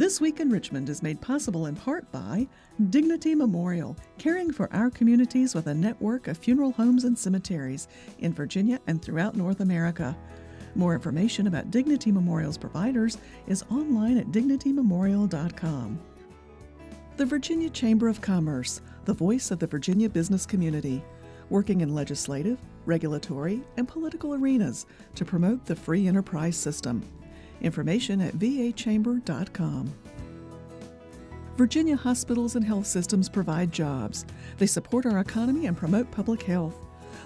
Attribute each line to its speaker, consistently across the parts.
Speaker 1: This Week in Richmond is made possible in part by Dignity Memorial, caring for our communities with a network of funeral homes and cemeteries in Virginia and throughout North America. More information about Dignity Memorial's providers is online at dignitymemorial.com. The Virginia Chamber of Commerce, the voice of the Virginia business community, working in legislative, regulatory, and political arenas to promote the free enterprise system. Information at vachamber.com. Virginia hospitals and health systems provide jobs. They support our economy and promote public health.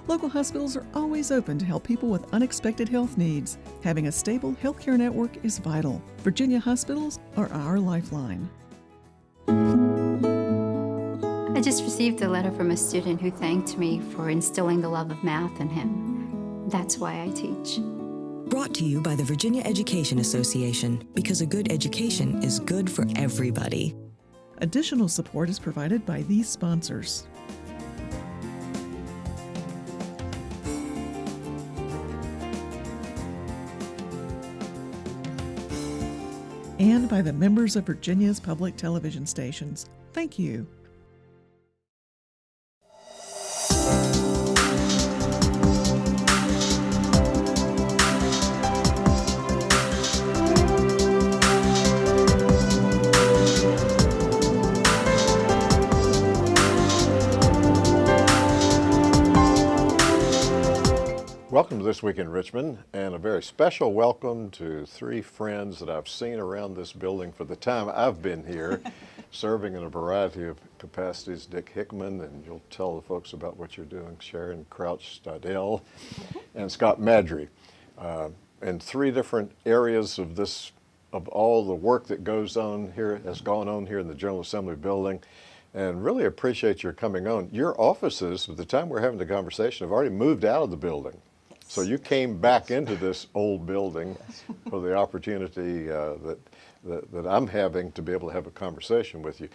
Speaker 1: Local hospitals are always open to help people with unexpected health needs. Having a stable healthcare network is vital. Virginia hospitals are our lifeline.
Speaker 2: I just received a letter from a student who thanked me for instilling the love of math in him. That's why I teach.
Speaker 3: Brought to you by the Virginia Education Association, because a good education is good for everybody.
Speaker 1: Additional support is provided by these sponsors. And by the members of Virginia's public television stations. Thank you.
Speaker 4: Welcome to This Week in Richmond, and a very special welcome to three friends that I've seen around this building for the time I've been here, serving in a variety of capacities. Dick Hickman, and you'll tell the folks about what you're doing, Sharon Crouch-Steidel, and Scott Maddrea, in three different areas of all the work that goes on here, has gone on here in the General Assembly building. And really appreciate your coming on. Your offices, at the time we're having the conversation, have already moved out of the building. So you came back into this old building for the opportunity that I'm having to be able to have a conversation with you.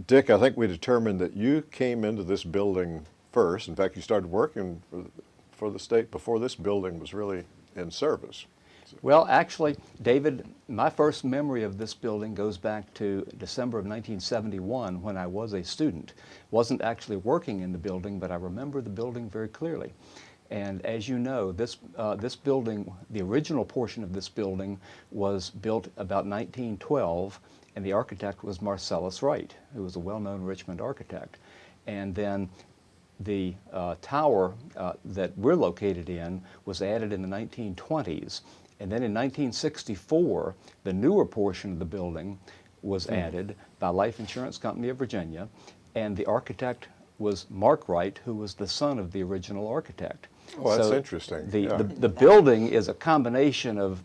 Speaker 4: Dick, I think we determined that you came into this building first. In fact, you started working for the state before this building was really in service.
Speaker 5: Well, actually, David, my first memory of this building goes back to December of 1971 when I was a student. Wasn't actually working in the building, but I remember the building very clearly. And as you know, this building, the original portion of this building was built about 1912, and the architect was Marcellus Wright, who was a well-known Richmond architect. And then the tower that we're located in was added in the 1920s. And then in 1964, the newer portion of the building was added by Life Insurance Company of Virginia, and the architect was Mark Wright, who was the son of the original architect.
Speaker 4: Oh, that's
Speaker 5: so
Speaker 4: interesting.
Speaker 5: The building is a combination of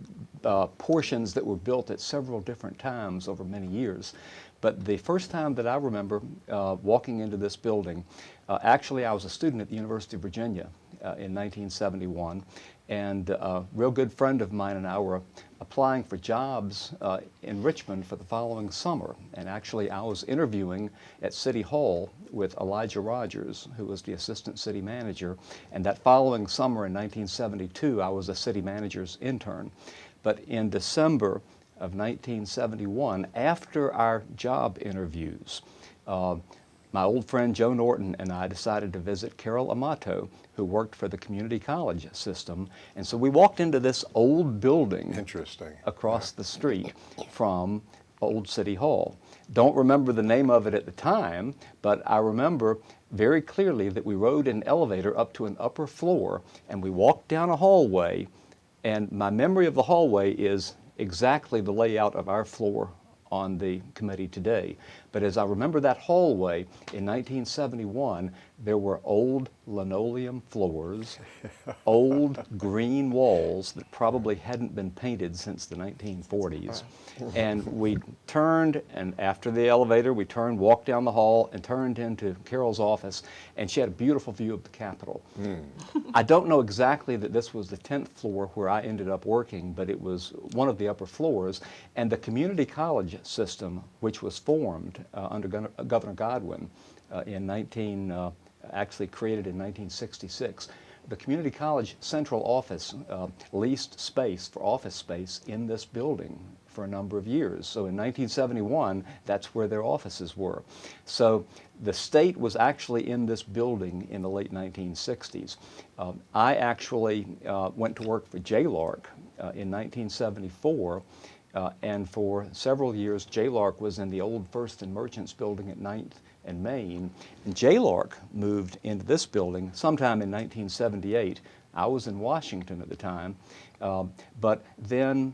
Speaker 5: portions that were built at several different times over many years. But the first time that I remember walking into this building, actually I was a student at the University of Virginia in 1971, and a real good friend of mine and I were applying for jobs in Richmond for the following summer. And actually I was interviewing at City Hall with Elijah Rogers, who was the assistant city manager. And that following summer in 1972, I was a city manager's intern. But in December of 1971, after our job interviews, my old friend Joe Norton and I decided to visit Carol Amato, who worked for the community college system. And so we walked into this old building across the street from Old City Hall. Don't remember the name of it at the time, but I remember very clearly that we rode an elevator up to an upper floor, and we walked down a hallway, and my memory of the hallway is exactly the layout of our floor on the committee today. But as I remember that hallway in 1971, there were old linoleum floors, old green walls that probably hadn't been painted since the 1940s. And we turned, and after the elevator, we turned, walked down the hall, and turned into Carol's office, and she had a beautiful view of the Capitol. I don't know exactly that this was the 10th floor where I ended up working, but it was one of the upper floors, and the community college system, which was formed under Governor Godwin actually created in 1966. The community college central office leased space for office space in this building for a number of years. So in 1971, that's where their offices were. So the state was actually in this building in the late 1960s. I actually went to work for JLARC in 1974, and for several years JLARC was in the old First and Merchants building at 9th and Main. And JLARC moved into this building sometime in 1978. I was in Washington at the time, but then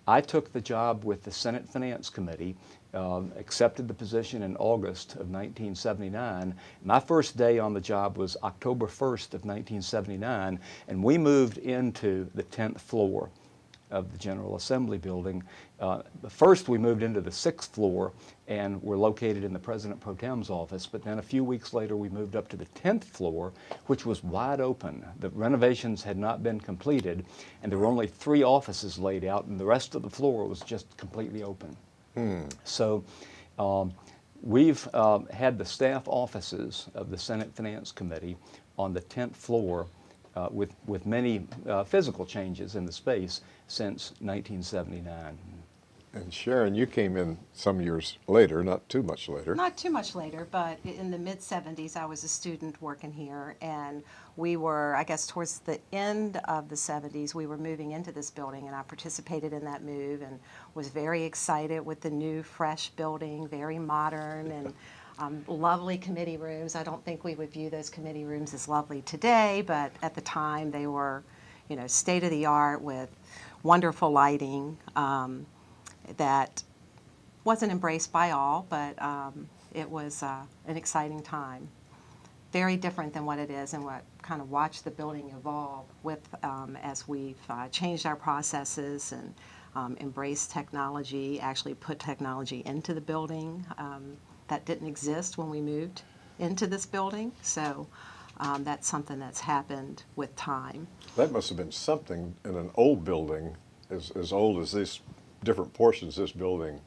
Speaker 5: I took the job with the Senate Finance Committee, accepted the position in August of 1979. My first day on the job was October 1st of 1979, and we moved into the 10th floor of the General Assembly building. First we moved into the 6th floor and were located in the President Pro Tem's office, but then a few weeks later we moved up to the 10th floor, which was wide open. The renovations had not been completed, and there were only 3 offices laid out, and the rest of the floor was just completely open. So we've had the staff offices of the Senate Finance Committee on the 10th floor with many physical changes in the space since 1979.
Speaker 4: And Sharon, you came in some years later, not too much later.
Speaker 6: Not too much later, but in the mid-70s, I was a student working here, and we were, I guess, towards the end of the 70s, we were moving into this building, and I participated in that move and was very excited with the new, fresh building, very modern, and lovely committee rooms. I don't think we would view those committee rooms as lovely today, but at the time they were, you know, state-of-the-art with wonderful lighting. That wasn't embraced by all, but it was an exciting time. Very different than what it is, and what kind of watched the building evolve with as we've changed our processes and embraced technology, actually put technology into the building that didn't exist when we moved into this building. So that's something that's happened with time.
Speaker 4: That must have been something in an old building, as old as these different portions of this building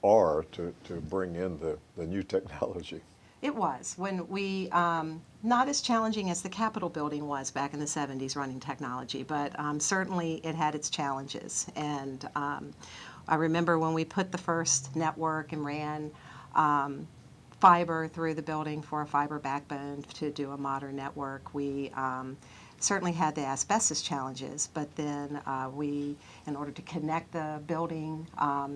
Speaker 4: are, to bring in the new technology.
Speaker 6: It was. When we, not as challenging as the Capitol building was back in the 70s running technology, but certainly it had its challenges. And I remember when we put the first network and ran fiber through the building for a fiber backbone to do a modern network, we certainly had the asbestos challenges, but then we, in order to connect the building,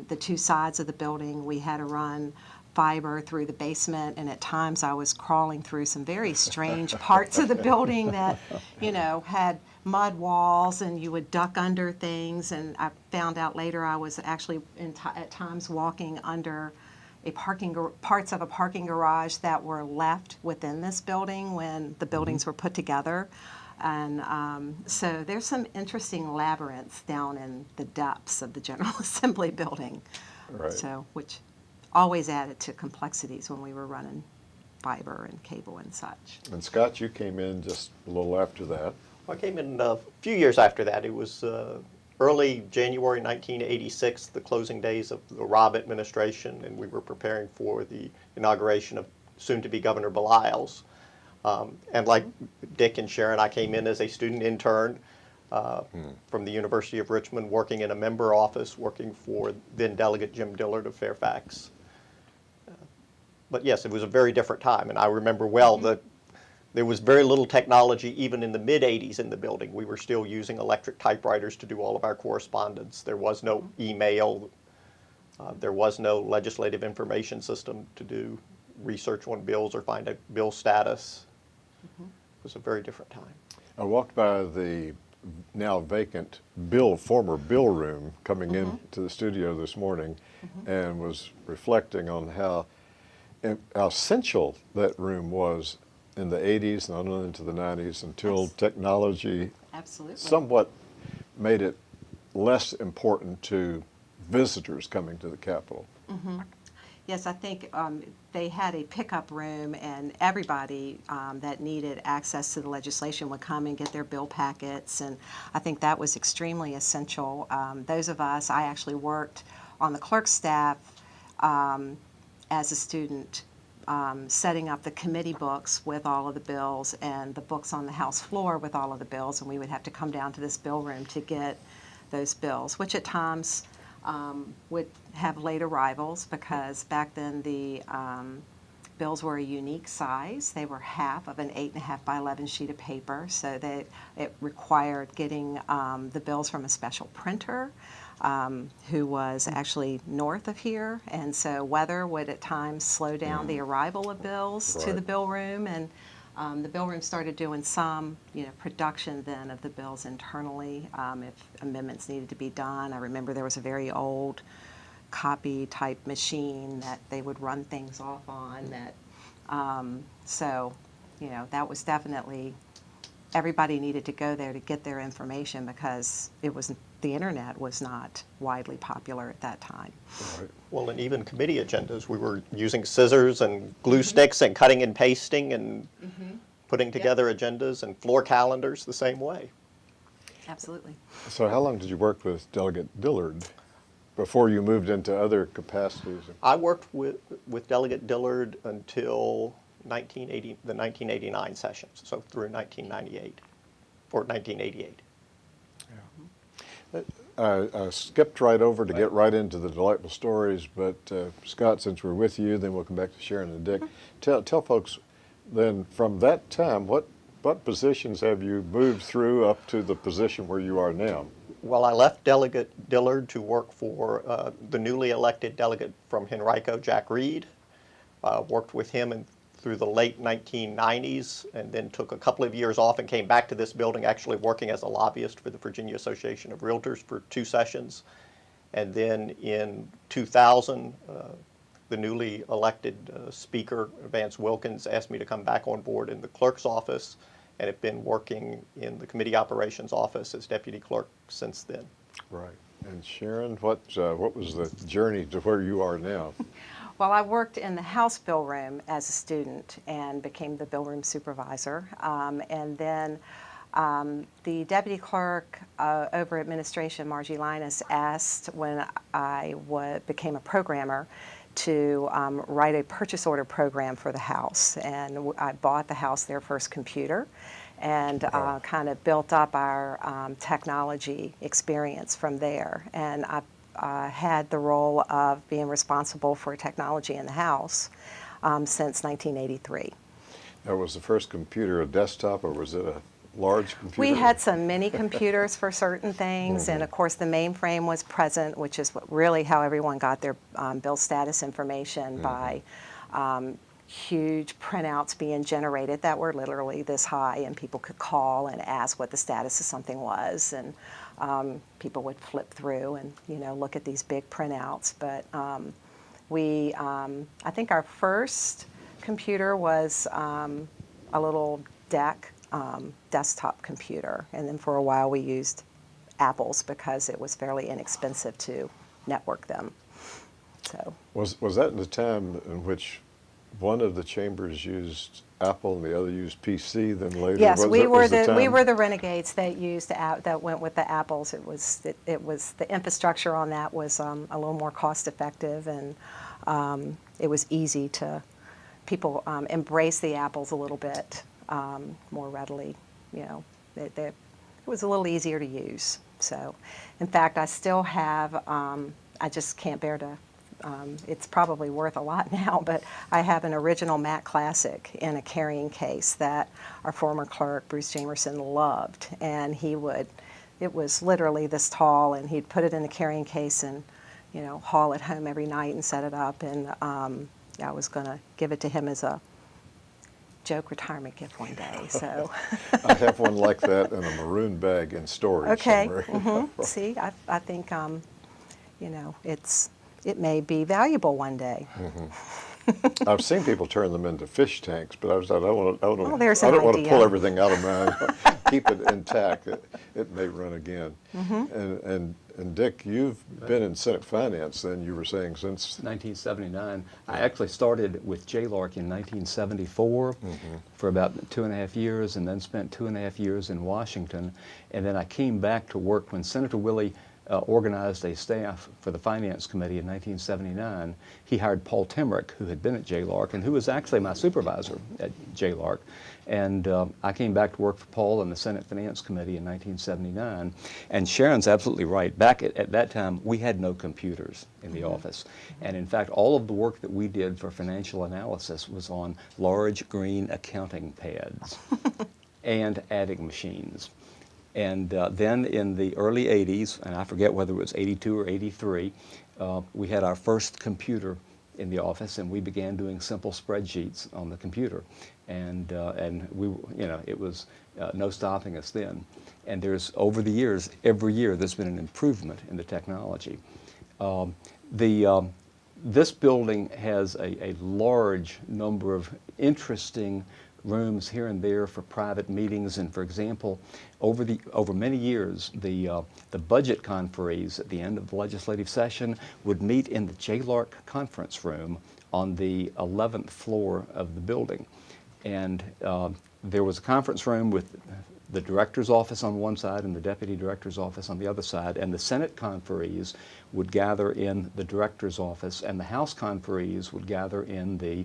Speaker 6: the 2 sides of the building, we had to run fiber through the basement, and at times I was crawling through some very strange parts of the building that, you know, had mud walls, and you would duck under things, and I found out later I was actually at times walking under parts of a parking garage that were left within this building when the buildings were put together. And so there's some interesting labyrinths down in the depths of the General Assembly building.
Speaker 4: Right.
Speaker 6: So, which always added to complexities when we were running fiber and cable and such.
Speaker 4: And Scott, you came in just a little after that.
Speaker 7: I came in a few years after that. It was early January 1986, the closing days of the Robb administration, and we were preparing for the inauguration of soon-to-be Governor Belial's. And like Dick and Sharon, I came in as a student intern from the University of Richmond, working in a member office, working for then Delegate Jim Dillard of Fairfax. But yes, it was a very different time, and I remember well that there was very little technology even in the mid-'80s in the building. We were still using electric typewriters to do all of our correspondence. There was no email. There was no legislative information system to do research on bills or find a bill status. It was a very different time.
Speaker 4: I walked by the now vacant former bill room coming into the studio this morning and was reflecting on how essential that room was in the 80s and on into the 90s until technology
Speaker 6: Absolutely.
Speaker 4: somewhat made it less important to visitors coming to the Capitol.
Speaker 6: Yes, I think they had a pickup room, and everybody that needed access to the legislation would come and get their bill packets, and I think that was extremely essential. Those of us, I actually worked on the clerk staff as a student, setting up the committee books with all of the bills and the books on the House floor with all of the bills, and we would have to come down to this bill room to get those bills, which at times would have late arrivals because back then the bills were a unique size. They were half of an 8.5 by 11 sheet of paper, so it required getting the bills from a special printer who was actually north of here, and so weather would at times slow down the arrival of bills to the bill room, and the bill room started doing some, production then of the bills internally if amendments needed to be done. I remember there was a very old copy type machine that they would run things off on. That was definitely, everybody needed to go there to get their information because the internet was not widely popular at that time.
Speaker 4: Right.
Speaker 7: Well, and even committee agendas, we were using scissors and glue sticks and cutting and pasting and putting together agendas, and floor calendars the same way.
Speaker 6: Absolutely.
Speaker 4: So how long did you work with Delegate Dillard before you moved into other capacities?
Speaker 7: I worked with Delegate Dillard until the 1989 sessions, so through 1998 or 1988.
Speaker 4: I skipped right over to get right into the delightful stories, but Scott, since we're with you, then we'll come back to Sharon and Dick. Tell folks then, from that time, what positions have you moved through up to the position where you are now?
Speaker 7: Well, I left Delegate Dillard to work for the newly elected delegate from Henrico, Jack Reed. Worked with him through the late 1990s, and then took a couple of years off and came back to this building, actually working as a lobbyist for the Virginia Association of Realtors for 2 sessions. And then in 2000, the newly elected Speaker, Vance Wilkins, asked me to come back on board in the clerk's office, and have been working in the committee operations office as deputy clerk since then.
Speaker 4: Right. And Sharon, what was the journey to where you are now?
Speaker 6: Well, I worked in the House bill room as a student and became the bill room supervisor. And then the deputy clerk over administration, Margie Linus, asked when I became a programmer to write a purchase order program for the House. And I bought the House their first computer and kind of built up our technology experience from there. And I had the role of being responsible for technology in the House since 1983.
Speaker 4: That was the first computer a desktop, or was it a large computer?
Speaker 6: We had some mini computers for certain things, and of course the mainframe was present, which is really how everyone got their bill status information by huge printouts being generated that were literally this high, and people could call and ask what the status of something was, and people would flip through and look at these big printouts. But I think our first computer was a little desktop computer, and then for a while we used Apples because it was fairly inexpensive to network them. So
Speaker 4: was that in the time in which one of the chambers used Apple and the other used PC? Then later,
Speaker 6: yes, we were the renegades that went with the Apples. It was the infrastructure on that was a little more cost effective, and it was easy to people embrace the Apples a little bit more readily. It was a little easier to use. So, in fact, I still have. I just can't bear to. It's probably worth a lot now, but I have an original Mac Classic in a carrying case that our former clerk, Bruce Jamerson, loved. And it was literally this tall, and he'd put it in the carrying case and, haul it home every night and set it up. And I was going to give it to him as a joke retirement gift one day. So
Speaker 4: I have one like that in a maroon bag in storage somewhere.
Speaker 6: See, I think, it may be valuable one day.
Speaker 4: I've seen people turn them into fish tanks, but I don't want to pull everything out of mine. Keep it intact. It may run again. And Dick, you've been in Senate Finance, then you were saying since
Speaker 5: 1979. I actually started with JLARC in 1974 for about 2.5 years, and then spent 2.5 years in Washington. And then I came back to work when Senator Willie organized a staff for the Finance Committee in 1979, he hired Paul Temerick, who had been at JLARC and who was actually my supervisor at JLARC. And I came back to work for Paul in the Senate Finance Committee in 1979. And Sharon's absolutely right. Back at that time, we had no computers in the office. And in fact, all of the work that we did for financial analysis was on large green accounting pads and adding machines. And then in the early 80s, and I forget whether it was 82 or 83, we had our first computer in the office, and we began doing simple spreadsheets on the computer. And we, it was no stopping us then. And there's, over the years, every year, there's been an improvement in the technology. This building has a large number of interesting rooms here and there for private meetings. And for example, over many years, the budget conferees at the end of the legislative session would meet in the JLARC conference room on the 11th floor of the building. And there was a conference room with the director's office on one side and the deputy director's office on the other side, and the Senate conferees would gather in the director's office, and the House conferees would gather in the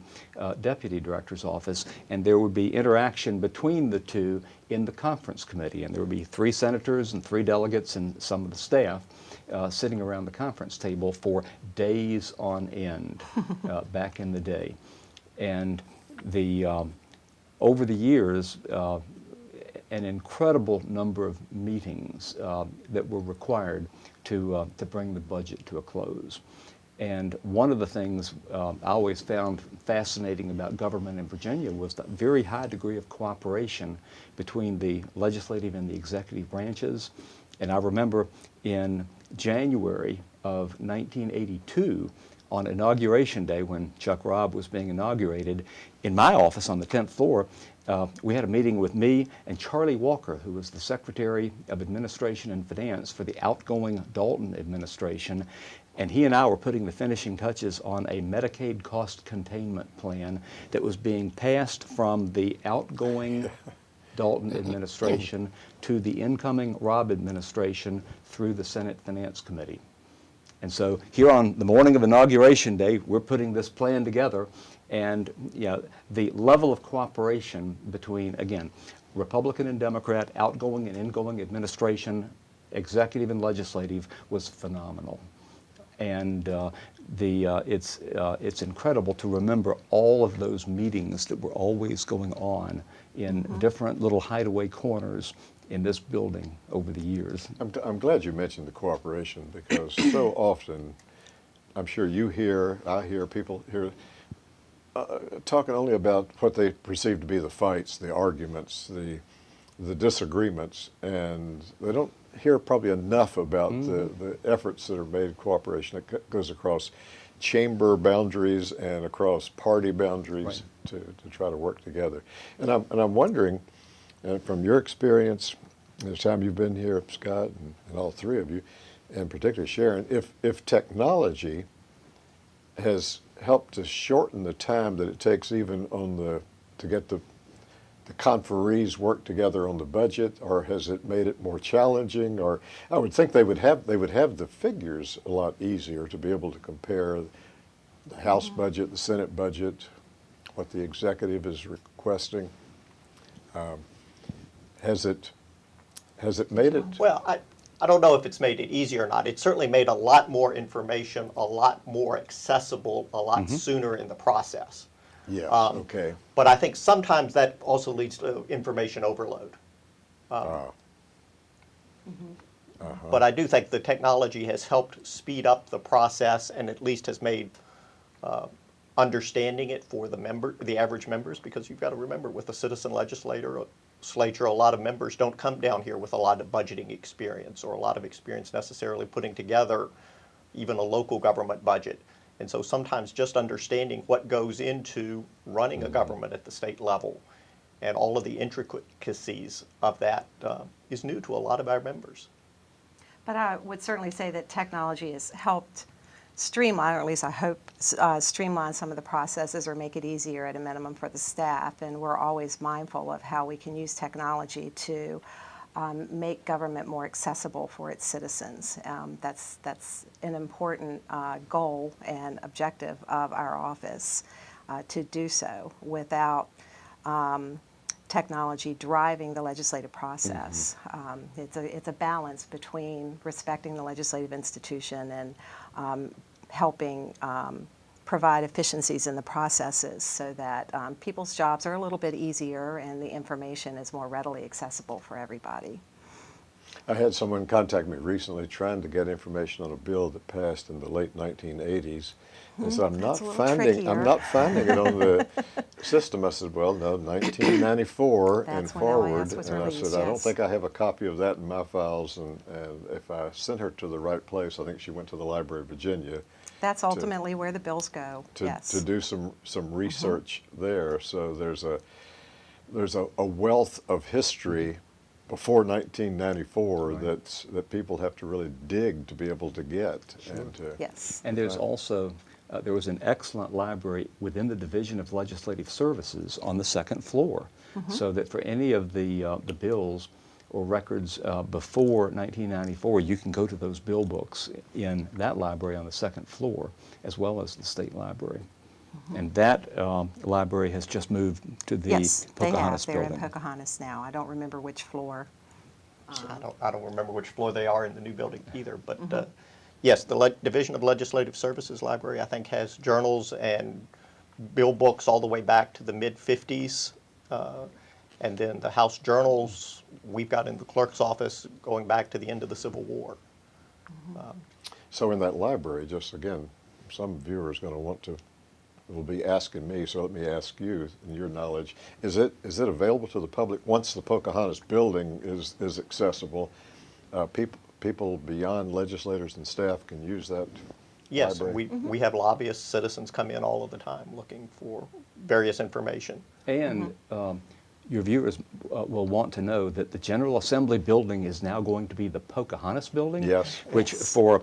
Speaker 5: deputy director's office, and there would be interaction between the two in the conference committee, and there would be 3 senators and 3 delegates and some of the staff sitting around the conference table for days on end back in the day. And over the years, an incredible number of meetings that were required to bring the budget to a close. And one of the things I always found fascinating about government in Virginia was the very high degree of cooperation between the legislative and the executive branches. And I remember in January of 1982, on Inauguration Day, when Chuck Robb was being inaugurated, in my office on the 10th floor, we had a meeting with me and Charlie Walker, who was the Secretary of Administration and Finance for the outgoing Dalton administration. And he and I were putting the finishing touches on a Medicaid cost containment plan that was being passed from the outgoing Dalton administration to the incoming Robb administration through the Senate Finance Committee. And so here on the morning of Inauguration Day, we're putting this plan together, and the level of cooperation between, again, Republican and Democrat, outgoing and ingoing administration, executive and legislative, was phenomenal. And it's incredible to remember all of those meetings that were always going on in different little hideaway corners in this building over the years.
Speaker 4: I'm glad you mentioned the cooperation, because so often, I'm sure I hear people here talking only about what they perceive to be the fights, the arguments, the disagreements, and they don't hear probably enough about the efforts that are made in cooperation. It goes across chamber boundaries and across party boundaries to try to work together. And I'm wondering, from your experience, the time you've been here, Scott, and all 3 of you, and particularly Sharon, if technology has helped to shorten the time that it takes even to get the conferees work together on the budget, or has it made it more challenging? Or I would think they would have the figures a lot easier to be able to compare the House budget, the Senate budget, what the executive is requesting. Has it made it?
Speaker 7: Well, I don't know if it's made it easier or not. It certainly made a lot more information, a lot more accessible, a lot sooner in the process.
Speaker 4: Yeah, okay.
Speaker 7: But I think sometimes that also leads to information overload. But I do think the technology has helped speed up the process, and at least has made understanding it for the average members, because you've got to remember, with a citizen legislature, a lot of members don't come down here with a lot of budgeting experience or a lot of experience necessarily putting together even a local government budget. And so sometimes just understanding what goes into running a government at the state level and all of the intricacies of that is new to a lot of our members.
Speaker 6: But I would certainly say that technology has helped streamline, or at least I hope streamline some of the processes or make it easier at a minimum for the staff. And we're always mindful of how we can use technology to make government more accessible for its citizens. That's an important goal and objective of our office, to do so without technology driving the legislative process. It's a balance between respecting the legislative institution and helping provide efficiencies in the processes so that people's jobs are a little bit easier and the information is more readily accessible for everybody.
Speaker 4: I had someone contact me recently trying to get information on a bill that passed in the late 1980s. And so I'm not finding it on the system. I said, well, no, 1994 and forward. And I said, I don't think I have a copy of that in my files. And if I sent her to the right place, I think she went to the Library of Virginia.
Speaker 6: That's ultimately where the bills go, yes.
Speaker 4: To do some research there. So there's a wealth of history before 1994 that people have to really dig to be able to get.
Speaker 6: Yes.
Speaker 5: And there's also, there was an excellent library within the Division of Legislative Services on the second floor, so that for any of the bills or records before 1994, you can go to those bill books in that library on the second floor, as well as the State Library. And that library has just moved to the Pocahontas building.
Speaker 6: They're in Pocahontas now. I don't remember which floor.
Speaker 7: I don't remember which floor they are in the new building either, but yes, the Division of Legislative Services Library, I think, has journals and bill books all the way back to the mid-50s. And then the House journals we've got in the clerk's office going back to the end of the Civil War.
Speaker 4: So in that library, just again, some viewer is going to will be asking me, so let me ask you, in your knowledge, is it available to the public once the Pocahontas building is accessible? People beyond legislators and staff can use that
Speaker 7: Yes,
Speaker 4: library?
Speaker 7: we have lobbyists, citizens come in all of the time looking for various information.
Speaker 5: And your viewers will want to know that the General Assembly building is now going to be the Pocahontas building.
Speaker 4: Yes.
Speaker 5: Which for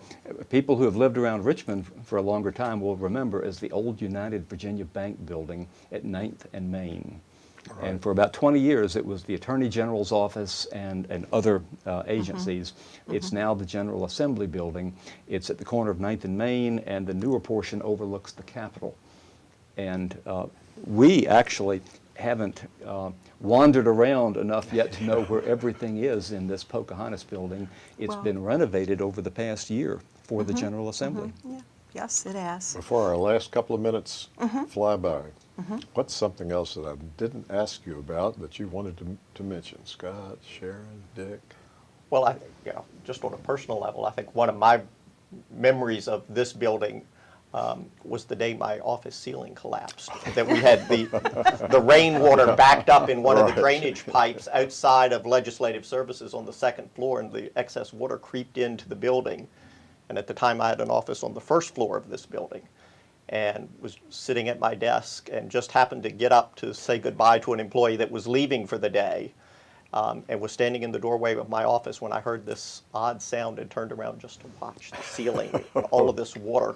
Speaker 5: people who have lived around Richmond for a longer time will remember as the old United Virginia Bank building at 9th and Main. Right. And for about 20 years it was the Attorney General's office and other agencies. It's now the General Assembly building. It's at the corner of 9th and Main, and the newer portion overlooks the Capitol. And we actually haven't wandered around enough yet to know where everything is in this Pocahontas building. It's been renovated over the past year for the General Assembly.
Speaker 6: Yeah. Yes, it has.
Speaker 4: Before our last couple of minutes fly by, what's something else that I didn't ask you about that you wanted to mention? Scott, Sharon, Dick?
Speaker 7: Well, just on a personal level, I think one of my memories of this building was the day my office ceiling collapsed. That we had the rainwater backed up in one of the drainage pipes outside of Legislative Services on the second floor, and the excess water creeped into the building. And at the time I had an office on the first floor of this building and was sitting at my desk and just happened to get up to say goodbye to an employee that was leaving for the day, and was standing in the doorway of my office when I heard this odd sound and turned around just to watch the ceiling and all of this water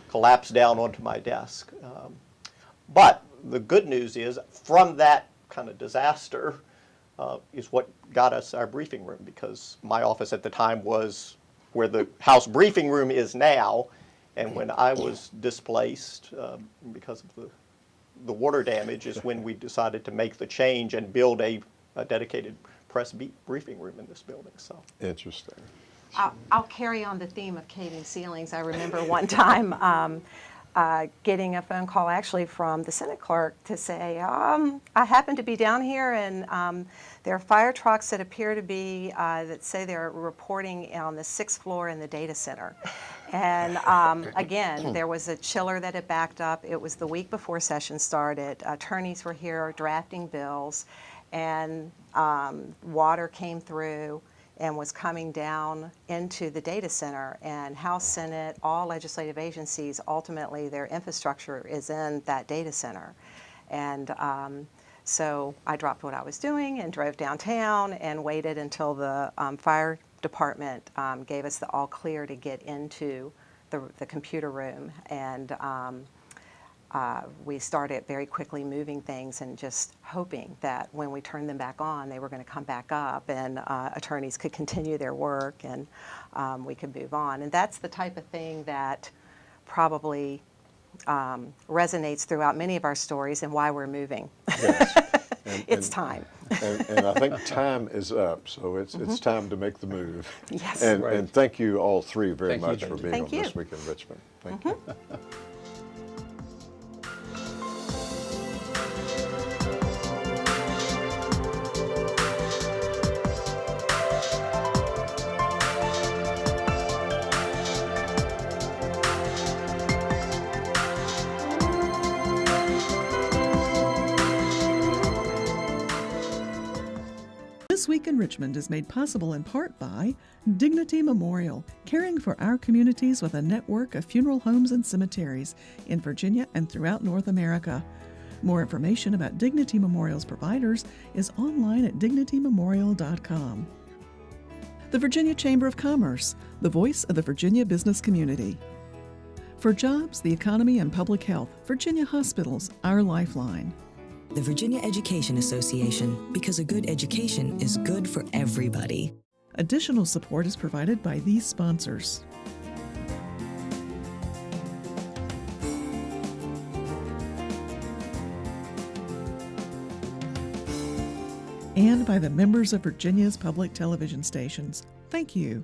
Speaker 7: collapse down onto my desk. But the good news is, from that kind of disaster is what got us our briefing room, because my office at the time was where the House briefing room is now, and when I was displaced because of the water damage is when we decided to make the change and build a dedicated press briefing room in this building. So
Speaker 4: interesting.
Speaker 6: I'll carry on the theme of caving ceilings. I remember one time getting a phone call actually from the Senate clerk to say, I happen to be down here, and there are fire trucks that appear to be, that say they're reporting on the 6th floor in the data center. And again, there was a chiller that had backed up. It was the week before session started. Attorneys were here drafting bills, and water came through and was coming down into the data center. And House, Senate, all legislative agencies, ultimately their infrastructure is in that data center. And so I dropped what I was doing and drove downtown and waited until the fire department gave us the all clear to get into the computer room. And we started very quickly moving things and just hoping that when we turned them back on, they were going to come back up and attorneys could continue their work and we could move on. And that's the type of thing that probably resonates throughout many of our stories and why we're moving.
Speaker 4: Yes.
Speaker 6: It's time.
Speaker 4: And I think time is up, so it's time to make the move.
Speaker 6: Yes.
Speaker 4: And,
Speaker 5: Right.
Speaker 4: and thank you all three very
Speaker 5: Thank you,
Speaker 4: much for
Speaker 5: Benji.
Speaker 4: being
Speaker 6: Thank
Speaker 4: on This
Speaker 6: you.
Speaker 4: Week in Richmond. Thank you.
Speaker 1: This Week in Richmond is made possible in part by Dignity Memorial, caring for our communities with a network of funeral homes and cemeteries in Virginia and throughout North America. More information about Dignity Memorial's providers is online at dignitymemorial.com. The Virginia Chamber of Commerce, the voice of the Virginia business community. For jobs, the economy, and public health, Virginia Hospitals, our lifeline.
Speaker 3: The Virginia Education Association, because a good education is good for everybody.
Speaker 1: Additional support is provided by these sponsors. And by the members of Virginia's public television stations. Thank you.